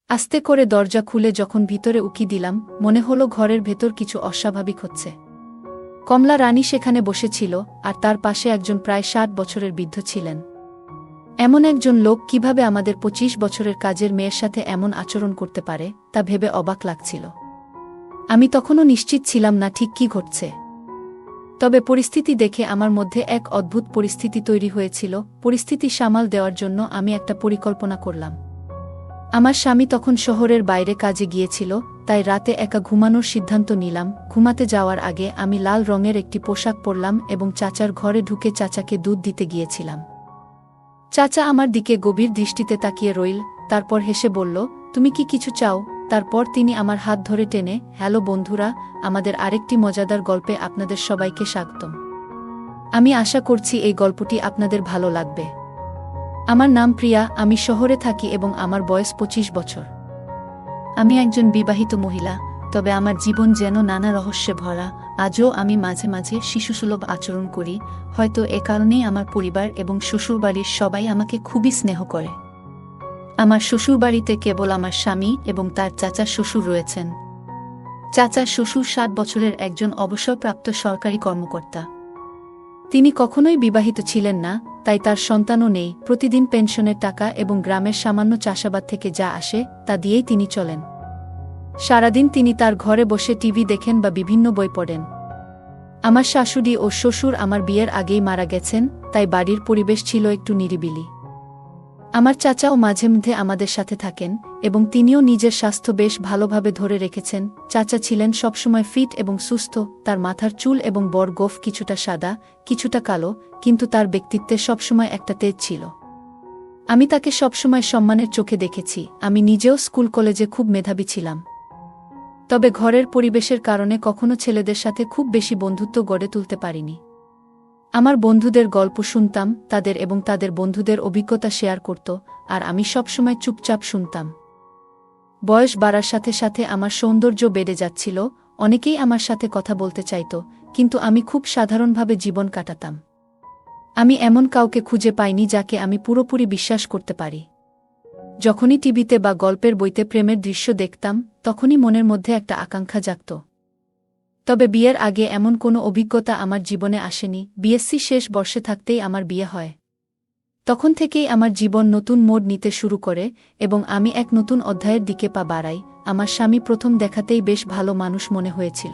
আস্তে করে দরজা খুলে যখন ভিতরে উকি দিলাম, মনে হলো ঘরের ভেতর কিছু অস্বাভাবিক হচ্ছে। কমলা রানী সেখানে বসেছিল, আর তার পাশে একজন প্রায় ৬০ বছরের বৃদ্ধ ছিলেন। এমন একজন লোক কিভাবে আমাদের ২৫ বছরের কাজের মেয়ের সাথে এমন আচরণ করতে পারে, তা ভেবে অবাক লাগছিল। আমি তখনও নিশ্চিত ছিলাম না ঠিক কী ঘটছে। তবে পরিস্থিতি দেখে আমার মধ্যে এক অদ্ভুত পরিস্থিতি তৈরি হয়েছিল। পরিস্থিতি সামাল দেওয়ার জন্য আমি একটা পরিকল্পনা করলাম। আমার স্বামী তখন শহরের বাইরে কাজে গিয়েছিল, তাই রাতে একা ঘুমানোর সিদ্ধান্ত নিলাম। ঘুমাতে যাওয়ার আগে আমি লাল রঙের একটি পোশাক পরলাম এবং চাচার ঘরে ঢুকে চাচাকে দুধ দিতে গিয়েছিলাম। চাচা আমার দিকে গভীর দৃষ্টিতে তাকিয়ে রইল, তারপর হেসে বলল, তুমি কি কিছু চাও? তারপর তিনি আমার হাত ধরে টেনে, হ্যালো বন্ধুরা, আমাদের আরেকটি মজাদার গল্পে আপনাদের সবাইকে স্বাগতম। আমি আশা করছি এই গল্পটি আপনাদের ভালো লাগবে। আমার নাম প্রিয়া, আমি শহরে থাকি এবং আমার বয়স ২৫ বছর। আমি একজন বিবাহিত মহিলা, তবে আমার জীবন যেন নানা রহস্যে ভরা। আজও আমি মাঝে মাঝে শিশুসুলভ আচরণ করি, হয়তো এ কারণেই আমার পরিবার এবং শ্বশুরবাড়ির সবাই আমাকে খুবই স্নেহ করে। আমার শ্বশুরবাড়িতে কেবল আমার স্বামী এবং তার চাচা শ্বশুর রয়েছেন। চাচা শ্বশুর ৬০ বছরের একজন অবসরপ্রাপ্ত সরকারি কর্মকর্তা। তিনি কখনোই বিবাহিত ছিলেন না, তাই তার সন্তানও নেই। প্রতিদিন পেনশনের টাকা এবং গ্রামের সামান্য চাষাবাদ থেকে যা আসে তা দিয়েই তিনি চলেন। সারাদিন তিনি তার ঘরে বসে টিভি দেখেন বা বিভিন্ন বই পড়েন। আমার শাশুড়ি ও শ্বশুর আমার বিয়ের আগেই মারা গেছেন, তাই বাড়ির পরিবেশ ছিল একটু নিরিবিলি। আমার চাচাও মাঝে মধ্যে আমাদের সাথে থাকেন এবং তিনিও নিজের স্বাস্থ্য বেশ ভালোভাবে ধরে রেখেছেন। চাচা ছিলেন সবসময় ফিট এবং সুস্থ, তার মাথার চুল এবং বড় গোঁফ কিছুটা সাদা, কিছুটা কালো, কিন্তু তার ব্যক্তিত্বে সবসময় একটা তেজ ছিল। আমি তাকে সবসময় সম্মানের চোখে দেখেছি। আমি নিজেও স্কুল কলেজে খুব মেধাবী ছিলাম, তবে ঘরের পরিবেশের কারণে কখনো ছেলেদের সাথে খুব বেশি বন্ধুত্ব গড়ে তুলতে পারিনি। আমার বন্ধুদের গল্প শুনতাম, তাদের এবং তাদের বন্ধুদের অভিজ্ঞতা শেয়ার করত, আর আমি সবসময় চুপচাপ শুনতাম। বয়স বাড়ার সাথে সাথে আমার সৌন্দর্য বেড়ে যাচ্ছিল, অনেকেই আমার সাথে কথা বলতে চাইত, কিন্তু আমি খুব সাধারণভাবে জীবন কাটাতাম। আমি এমন কাউকে খুঁজে পাইনি যাকে আমি পুরোপুরি বিশ্বাস করতে পারি। যখনই টিভিতে বা গল্পের বইতে প্রেমের দৃশ্য দেখতাম, তখনই মনের মধ্যে একটা আকাঙ্ক্ষা জাগত। তবে বিয়ের আগে এমন কোনো অভিজ্ঞতা আমার জীবনে আসেনি। বিএসসি শেষ বর্ষে থাকতেই আমার বিয়ে হয়। তখন থেকেই আমার জীবন নতুন মোড় নিতে শুরু করে এবং আমি এক নতুন অধ্যায়ের দিকে পা বাড়াই। আমার স্বামী প্রথম দেখাতেই বেশ ভালো মানুষ মনে হয়েছিল।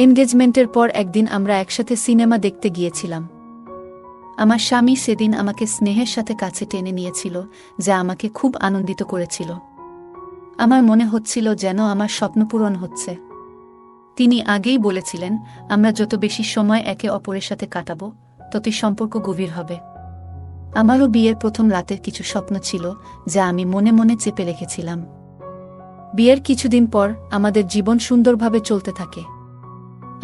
এনগেজমেন্টের পর একদিন আমরা একসাথে সিনেমা দেখতে গিয়েছিলাম। আমার স্বামী সেদিন আমাকে স্নেহের সাথে কাছে টেনে নিয়েছিল, যা আমাকে খুব আনন্দিত করেছিল। আমার মনে হচ্ছিল যেন আমার স্বপ্ন পূরণ হচ্ছে। তিনি আগেই বলেছিলেন, আমরা যত বেশি সময় একে অপরের সাথে কাটাবো, ততই সম্পর্ক গভীর হবে। আমারও বিয়ের প্রথম রাতের কিছু স্বপ্ন ছিল, যা আমি মনে মনে চেপে রেখেছিলাম। বিয়ের কিছুদিন পর আমাদের জীবন সুন্দরভাবে চলতে থাকে।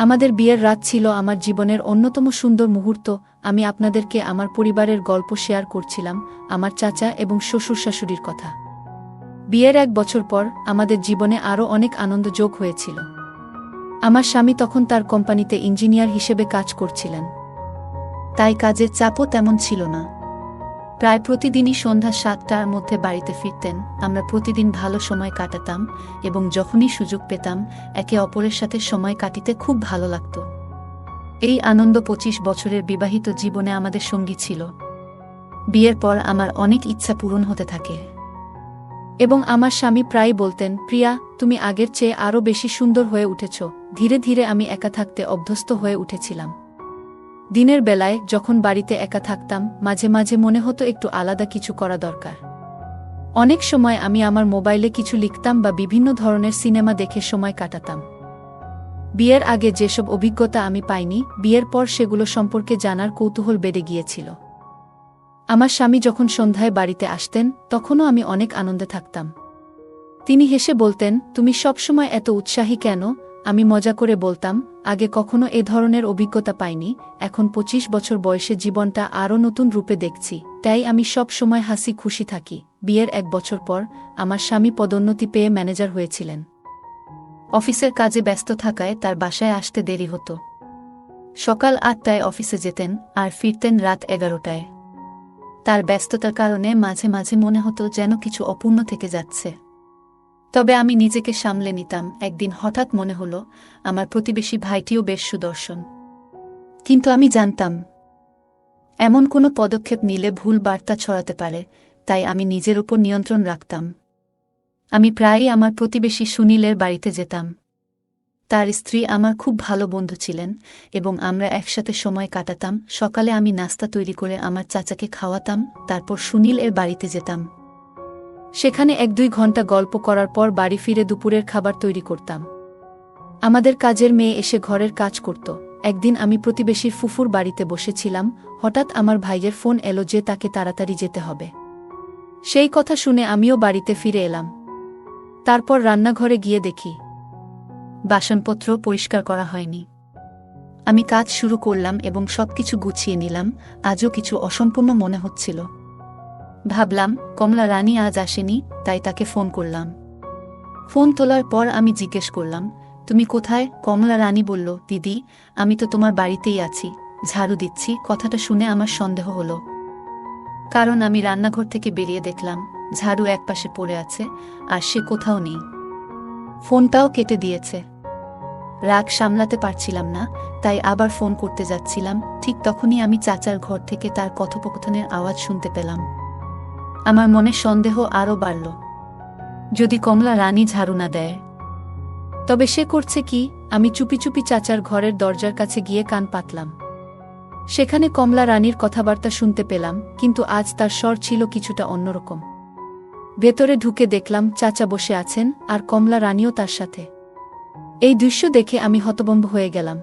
আমাদের বিয়ের রাত ছিল আমার জীবনের অন্যতম সুন্দর মুহূর্ত। আমি আপনাদেরকে আমার পরিবারের গল্প শেয়ার করছিলাম, আমার চাচা এবং শ্বশুর শাশুড়ির কথা। বিয়ের ১ বছর পর আমাদের জীবনে আরও অনেক আনন্দ যোগ হয়েছিল। আমার স্বামী তখন তার কোম্পানিতে ইঞ্জিনিয়ার হিসেবে কাজ করছিলেন, তাই কাজের চাপও তেমন ছিল না। প্রায় প্রতিদিনই সন্ধ্যা ৭টার মধ্যে বাড়িতে ফিরতেন। আমরা প্রতিদিন ভালো সময় কাটাতাম এবং যখনই সুযোগ পেতাম একে অপরের সাথে সময় কাটিতে খুব ভালো লাগত। এই আনন্দ ২৫ বছরের বিবাহিত জীবনে আমাদের সঙ্গী ছিল। বিয়ের পর আমার অনেক ইচ্ছা পূরণ হতে থাকে এবং আমার স্বামী প্রায় বলতেন, প্রিয়া, তুমি আগের চেয়ে আরও বেশি সুন্দর হয়ে উঠেছ। ধীরে ধীরে আমি একা থাকতে অভ্যস্ত হয়ে উঠেছিলাম। দিনের বেলায় যখন বাড়িতে একা থাকতাম, মাঝে মাঝে মনে হতো একটু আলাদা কিছু করা দরকার। অনেক সময় আমি আমার মোবাইলে কিছু লিখতাম বা বিভিন্ন ধরনের সিনেমা দেখে সময় কাটাতাম। বিয়ের আগে যেসব অভিজ্ঞতা আমি পাইনি, বিয়ের পর সেগুলো সম্পর্কে জানার কৌতূহল বেড়ে গিয়েছিল। আমার স্বামী যখন সন্ধ্যায় বাড়িতে আসতেন, তখনও আমি অনেক আনন্দে থাকতাম। তিনি হেসে বলতেন, তুমি সবসময় এত উৎসাহী কেন? আমি মজা করে বলতাম, আগে কখনো এ ধরনের অভিজ্ঞতা পাইনি, এখন ২৫ বছর বয়সে জীবনটা আরও নতুন রূপে দেখছি, তাই আমি সব সময় হাসি খুশি থাকি। বিয়ের ১ বছর পর আমার স্বামী পদোন্নতি পেয়ে ম্যানেজার হয়েছিলেন। অফিসের কাজে ব্যস্ত থাকায় তার বাসায় আসতে দেরি হতো। সকাল ৮টায় অফিসে যেতেন আর ফিরতেন রাত ১১টায়। তার ব্যস্ততার কারণে মাঝে মাঝে মনে হতো যেন কিছু অপূর্ণ থেকে যাচ্ছে। তবে আমি নিজেকে সামলে নিতাম। একদিন হঠাৎ মনে হলো আমার প্রতিবেশী ভাইটিও বেশ সুদর্শন, কিন্তু আমি জানতাম এমন কোনো পদক্ষেপ নিলে ভুল বার্তা ছড়াতে পারে, তাই আমি নিজের উপর নিয়ন্ত্রণ রাখতাম। আমি প্রায়ই আমার প্রতিবেশী সুনীলের বাড়িতে যেতাম। তার স্ত্রী আমার খুব ভালো বন্ধু ছিলেন এবং আমরা একসাথে সময় কাটাতাম। সকালে আমি নাস্তা তৈরি করে আমার চাচাকে খাওয়াতাম, তারপর সুনীল এর বাড়িতে যেতাম। সেখানে 1-2 ঘন্টা গল্প করার পর বাড়ি ফিরে দুপুরের খাবার তৈরি করতাম। আমাদের কাজের মেয়ে এসে ঘরের কাজ করত। একদিন আমি প্রতিবেশীর ফুফুর বাড়িতে বসেছিলাম, হঠাৎ আমার ভাইয়ের ফোন এলো যে তাকে তাড়াতাড়ি যেতে হবে। সেই কথা শুনে আমিও বাড়িতে ফিরে এলাম। তারপর রান্নাঘরে গিয়ে দেখি বাসনপত্র পরিষ্কার করা হয়নি। আমি কাজ শুরু করলাম এবং সবকিছু গুছিয়ে নিলাম। আজও কিছু অসম্পূর্ণ মনে হচ্ছিল। ভাবলাম কমলা রানী আজ আসেনি, তাই তাকে ফোন করলাম। ফোন তোলার পর আমি জিজ্ঞেস করলাম, তুমি কোথায়? কমলা রানী বলল, দিদি, আমি তো তোমার বাড়িতেই আছি, ঝাড়ু দিচ্ছি। কথাটা শুনে আমার সন্দেহ হলো, কারণ আমি রান্নাঘর থেকে বেরিয়ে দেখলাম ঝাড়ু একপাশে পড়ে আছে আর সে কোথাও নেই। ফোনটাও কেটে দিয়েছে। রাগ সামলাতে পারছিলাম না, তাই আবার ফোন করতে যাচ্ছিলাম। ঠিক তখনই আমি চাচার ঘর থেকে তার কথোপকথনের আওয়াজ শুনতে পেলাম। আমার মনে সন্দেহ আরও বাড়ল। যদি কমলা রানী ঝাড়ু না দেয়, তবে সে করছে কি? আমি চুপি চুপি চাচার ঘরের দরজার কাছে গিয়ে কান পাতলাম। সেখানে কমলা রানীর কথাবার্তা শুনতে পেলাম, কিন্তু আজ তার স্বর ছিল কিছুটা অন্যরকম। ভেতরে ঢুকে দেখলাম চাচা বসে আছেন আর কমলা রানীও তার সাথে। এই দৃশ্য দেখে আমি হতভম্ব হয়ে গেলাম।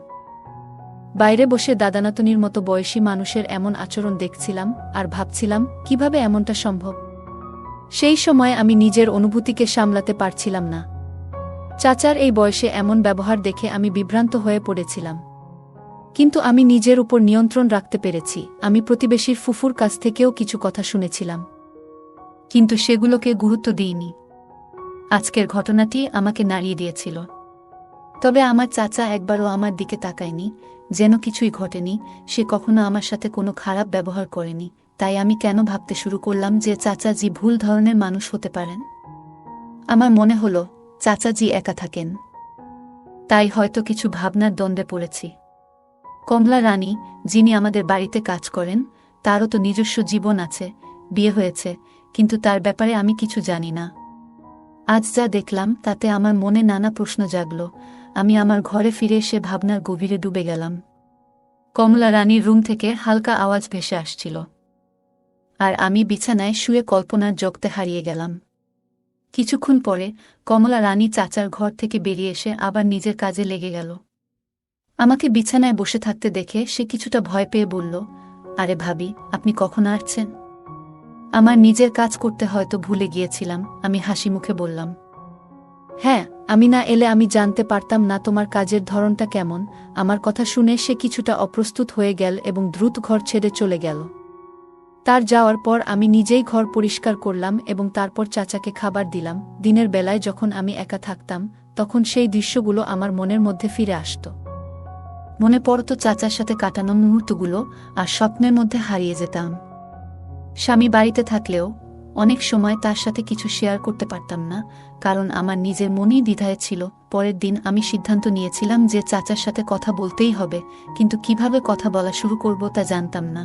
বাইরে বসে দাদানাতনির মতো বয়সী মানুষের এমন আচরণ দেখছিলাম আর ভাবছিলাম কিভাবে এমনটা সম্ভব। সেই সময় আমি নিজের অনুভূতিকে সামলাতে পারছিলাম না। চাচার এই বয়সে এমন ব্যবহার দেখে আমি বিভ্রান্ত হয়ে পড়েছিলাম। কিন্তু আমি নিজের উপর নিয়ন্ত্রণ রাখতে পেরেছি। আমি প্রতিবেশীর ফুফুর কাছ থেকেও কিছু কথা শুনেছিলাম, কিন্তু সেগুলোকে গুরুত্ব দিইনি। আজকের ঘটনাটি আমাকে নাড়িয়ে দিয়েছিল। তবে আমার চাচা একবারও আমার দিকে তাকায়নি, যেন কিছুই ঘটেনি। সে কখনো আমার সাথে কোনো খারাপ ব্যবহার করেনি। তাই আমি কেন ভাবতে শুরু করলাম যে চাচাজি ভুল ধরনের মানুষ হতে পারেন। আমার মনে হলো চাচাজি একা থাকেন, তাই হয়তো কিছু ভাবনার দ্বন্দ্বে পড়েছি। কমলা রানী, যিনি আমাদের বাড়িতে কাজ করেন, তারও তো নিজস্ব জীবন আছে, বিয়ে হয়েছে, কিন্তু তার ব্যাপারে আমি কিছু জানি না। আজ যা দেখলাম তাতে আমার মনে নানা প্রশ্ন জাগল। আমি আমার ঘরে ফিরে এসে ভাবনার গভীরে ডুবে গেলাম। কমলা রানীর রুম থেকে হালকা আওয়াজ ভেসে আসছিল, আর আমি বিছানায় শুয়ে কল্পনার জগতে হারিয়ে গেলাম। কিছুক্ষণ পরে কমলা রানী চাচার ঘর থেকে বেরিয়ে এসে আবার নিজের কাজে লেগে গেল। আমাকে বিছানায় বসে থাকতে দেখে সে কিছুটা ভয় পেয়ে বলল, আরে ভাবি, আপনি কখন আসছেন? আমার নিজের কাজ করতে হয়তো ভুলে গিয়েছিলাম, আমি হাসি মুখে বললাম। হ্যাঁ, আমি না এলে আমি জানতে পারতাম না তোমার কাজের ধরনটা কেমন। আমার কথা শুনে সে কিছুটা অপ্রস্তুত হয়ে গেল এবং দ্রুত ঘর ছেড়ে চলে গেল। তার যাওয়ার পর আমি নিজেই ঘর পরিষ্কার করলাম এবং তারপর চাচাকে খাবার দিলাম। দিনের বেলায় যখন আমি একা থাকতাম, তখন সেই দৃশ্যগুলো আমার মনের মধ্যে ফিরে আসত। মনে পড়ত চাচার সাথে কাটানো মুহূর্তগুলো, আর স্বপ্নের মধ্যে হারিয়ে যেতাম। স্বামী বাড়িতে থাকলেও অনেক সময় তার সাথে কিছু শেয়ার করতে পারতাম না, কারণ আমার নিজের মনেই দ্বিধায় ছিল। পরের দিন আমি সিদ্ধান্ত নিয়েছিলাম যে চাচার সাথে কথা বলতেই হবে, কিন্তু কিভাবে কথা বলা শুরু করব তা জানতাম না।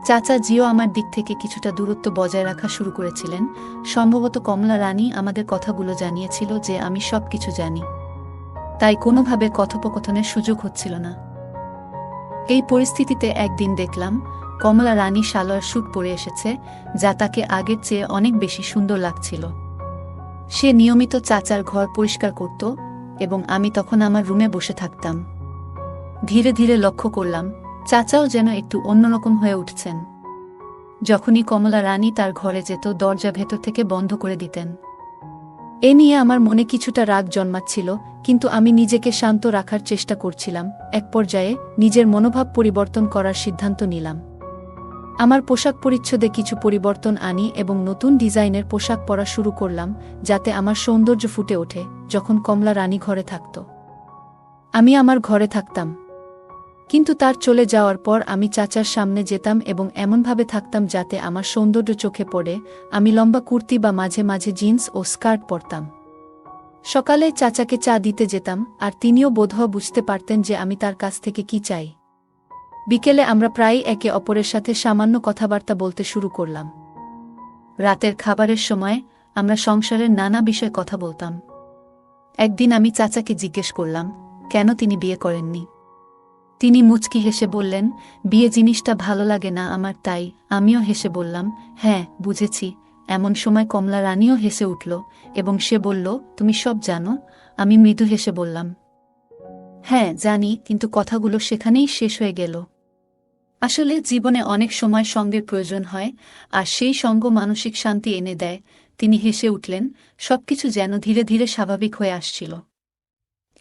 চাচা জিও আমার দিক থেকে কিছুটা দূরত্ব বজায় রাখা শুরু করেছিলেন। সম্ভবত কমলা রানী আমাদের কথাগুলো জানিয়েছিল যে আমি সব কিছু জানি, তাই কোনোভাবে কথোপকথনের সুযোগ হচ্ছিল না। এই পরিস্থিতিতে একদিন দেখলাম কমলা রানী সালোয়ার স্যুট পরে এসেছে, যা তাকে আগের চেয়ে অনেক বেশি সুন্দর লাগছিল। সে নিয়মিত চাচার ঘর পরিষ্কার করত এবং আমি তখন আমার রুমে বসে থাকতাম। ধীরে ধীরে লক্ষ্য করলাম চাচাও যেন একটু অন্যরকম হয়ে উঠছেন। যখনই কমলা রানী তার ঘরে যেত, দরজা ভেতর থেকে বন্ধ করে দিতেন। এ নিয়ে আমার মনে কিছুটা রাগ জন্মাচ্ছিল, কিন্তু আমি নিজেকে শান্ত রাখার চেষ্টা করছিলাম। এক পর্যায়ে নিজের মনোভাব পরিবর্তন করার সিদ্ধান্ত নিলাম। আমার পোশাক পরিচ্ছদে কিছু পরিবর্তন আনি এবং নতুন ডিজাইনের পোশাক পরা শুরু করলাম, যাতে আমার সৌন্দর্য ফুটে ওঠে। যখন কমলা রানী ঘরে থাকত, আমি আমার ঘরে থাকতাম। কিন্তু তার চলে যাওয়ার পর আমি চাচার সামনে যেতাম এবং এমনভাবে থাকতাম যাতে আমার সৌন্দর্য চোখে পড়ে। আমি লম্বা কুর্তি বা মাঝে মাঝে জিন্স ও স্কার্ট পরতাম। সকালে চাচাকে চা দিতে যেতাম, আর তিনিও বোধহয় বুঝতে পারতেন যে আমি তার কাছ থেকে কি চাই। বিকেলে আমরা প্রায়ই একে অপরের সাথে সামান্য কথাবার্তা বলতে শুরু করলাম। রাতের খাবারের সময় আমরা সংসারের নানা বিষয়ে কথা বলতাম। একদিন আমি চাচাকে জিজ্ঞেস করলাম কেন তিনি বিয়ে করেননি। তিনি মুচকি হেসে বললেন, বিয়ে জিনিসটা ভালো লাগে না আমার, তাই। আমিও হেসে বললাম, হ্যাঁ বুঝেছি। এমন সময় কমলা রানীও হেসে উঠল এবং সে বলল, তুমি সব জানো? আমি মৃদু হেসে বললাম, হ্যাঁ জানি, কিন্তু কথাগুলো সেখানেই শেষ হয়ে গেল। আসলে জীবনে অনেক সময় সঙ্গের প্রয়োজন হয়, আর সেই সঙ্গ মানসিক শান্তি এনে দেয়। তিনি হেসে উঠলেন, সবকিছু যেন ধীরে ধীরে স্বাভাবিক হয়ে আসছিল।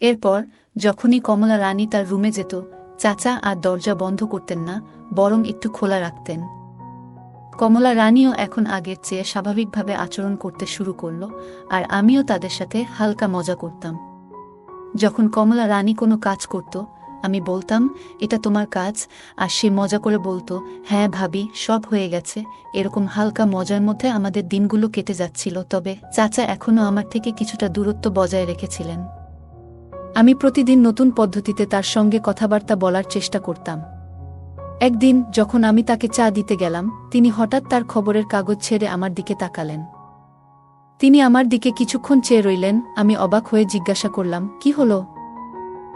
এরপর যখনই কমলা রানী তার রুমে যেত, চাচা আর দরজা বন্ধ করতেন না, বরং একটু খোলা রাখতেন। কমলা রানীও এখন আগের চেয়ে স্বাভাবিকভাবে আচরণ করতে শুরু করল, আর আমিও তাদের সাথে হালকা মজা করতাম। যখন কমলা রানী কোনো কাজ করত, আমি বলতাম, এটা তোমার কাজ, আর সে মজা করে বলতো, হ্যাঁ ভাবি, সব হয়ে গেছে। এরকম হালকা মজার মধ্যে আমাদের দিনগুলো কেটে যাচ্ছিল। তবে চাচা এখনও আমার থেকে কিছুটা দূরত্ব বজায় রেখেছিলেন। আমি প্রতিদিন নতুন পদ্ধতিতে তার সঙ্গে কথাবার্তা বলার চেষ্টা করতাম। একদিন যখন আমি তাকে চা দিতে গেলাম, তিনি হঠাৎ তার খবরের কাগজ ছেড়ে আমার দিকে তাকালেন। তিনি আমার দিকে কিছুক্ষণ চেয়ে রইলেন। আমি অবাক হয়ে জিজ্ঞাসা করলাম, কি হলো?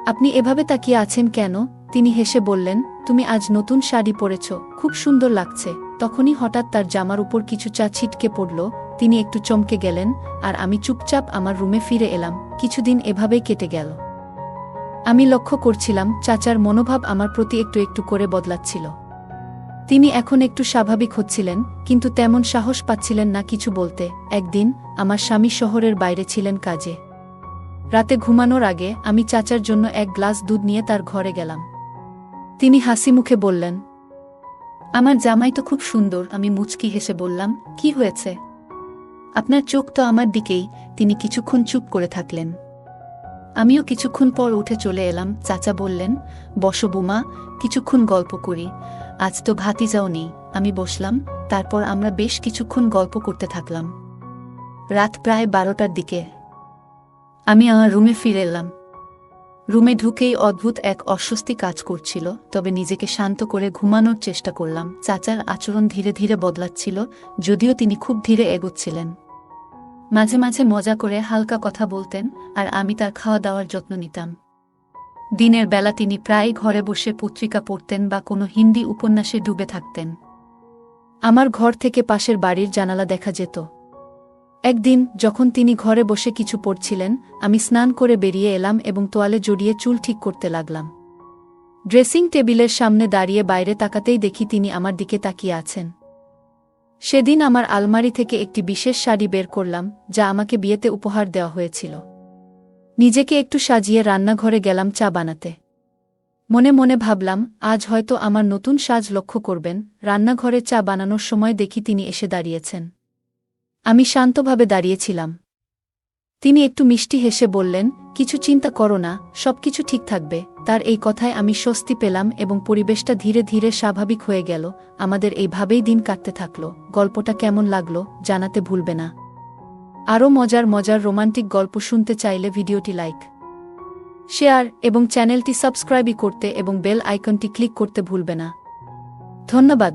আপনি এভাবে তাকিয়ে আছেন কেন? তিনি হেসে বললেন, তুমি আজ নতুন শাড়ি পরেছ, খুব সুন্দর লাগছে। তখনই হঠাৎ তার জামার উপর কিছু চা ছিটকে পড়ল। তিনি একটু চমকে গেলেন, আর আমি চুপচাপ আমার রুমে ফিরে এলাম। কিছুদিন এভাবেই কেটে গেল। আমি লক্ষ্য করছিলাম চাচার মনোভাব আমার প্রতি একটু একটু করে বদলাচ্ছিল। তিনি এখন একটু স্বাভাবিক হচ্ছিলেন, কিন্তু তেমন সাহস পাচ্ছিলেন না কিছু বলতে। একদিন আমার স্বামী শহরের বাইরে ছিলেন কাজে। রাতে ঘুমানোর আগে আমি চাচার জন্য এক গ্লাস দুধ নিয়ে তার ঘরে গেলাম। তিনি হাসি মুখে বললেন, আমার জামাই তো খুব সুন্দর। আমি মুচকি হেসে বললাম, কি হয়েছে? আপনার চোখ তো আমার দিকেই। তিনি কিছুক্ষণ চুপ করে থাকলেন। আমিও কিছুক্ষণ পর উঠে চলে এলাম। চাচা বললেন, বসো বুমা, কিছুক্ষণ গল্প করি। আজ তো ভাতিজাও নেই। আমি বসলাম। তারপর আমরা বেশ কিছুক্ষণ গল্প করতে থাকলাম। রাত প্রায় 12টার দিকে আমি আমার রুমে ফিরে এলাম। রুমে ঢুকেই অদ্ভুত এক অস্বস্তি কাজ করছিল, তবে নিজেকে শান্ত করে ঘুমানোর চেষ্টা করলাম। চাচার আচরণ ধীরে ধীরে বদলাচ্ছিল, যদিও তিনি খুব ধীরে এগোচ্ছিলেন। মাঝে মাঝে মজা করে হালকা কথা বলতেন, আর আমি তার খাওয়া দাওয়ার যত্ন নিতাম। দিনের বেলা তিনি প্রায় ঘরে বসে পত্রিকা পড়তেন বা কোনো হিন্দি উপন্যাসে ডুবে থাকতেন। আমার ঘর থেকে পাশের বাড়ির জানালা দেখা যেত। একদিন যখন তিনি ঘরে বসে কিছু পড়ছিলেন, আমি স্নান করে বেরিয়ে এলাম এবং তোয়ালে জড়িয়ে চুল ঠিক করতে লাগলাম। ড্রেসিং টেবিলের সামনে দাঁড়িয়ে বাইরে তাকাতেই দেখি তিনি আমার দিকে তাকিয়ে আছেন। সেদিন আমার আলমারি থেকে একটি বিশেষ শাড়ি বের করলাম, যা আমাকে বিয়েতে উপহার দেওয়া হয়েছিল। নিজেকে একটু সাজিয়ে রান্নাঘরে গেলাম চা বানাতে। মনে মনে ভাবলাম, আজ হয়তো আমার নতুন সাজ লক্ষ্য করবেন। রান্নাঘরে চা বানানোর সময় দেখি তিনি এসে দাঁড়িয়েছেন। আমি শান্তভাবে দাঁড়িয়েছিলাম। তিনি একটু মিষ্টি হেসে বললেন, কিছু চিন্তা করো না, সবকিছু ঠিক থাকবে। তার এই কথায় আমি স্বস্তি পেলাম এবং পরিবেশটা ধীরে ধীরে স্বাভাবিক হয়ে গেল। আমাদের এইভাবেই দিন কাটতে থাকল। গল্পটা কেমন লাগলো জানাতে ভুলবে না। আরও মজার মজার রোমান্টিক গল্প শুনতে চাইলে ভিডিওটি লাইক, শেয়ার এবং চ্যানেলটি সাবস্ক্রাইব করতে এবং বেল আইকনটি ক্লিক করতে ভুলবে না। ধন্যবাদ।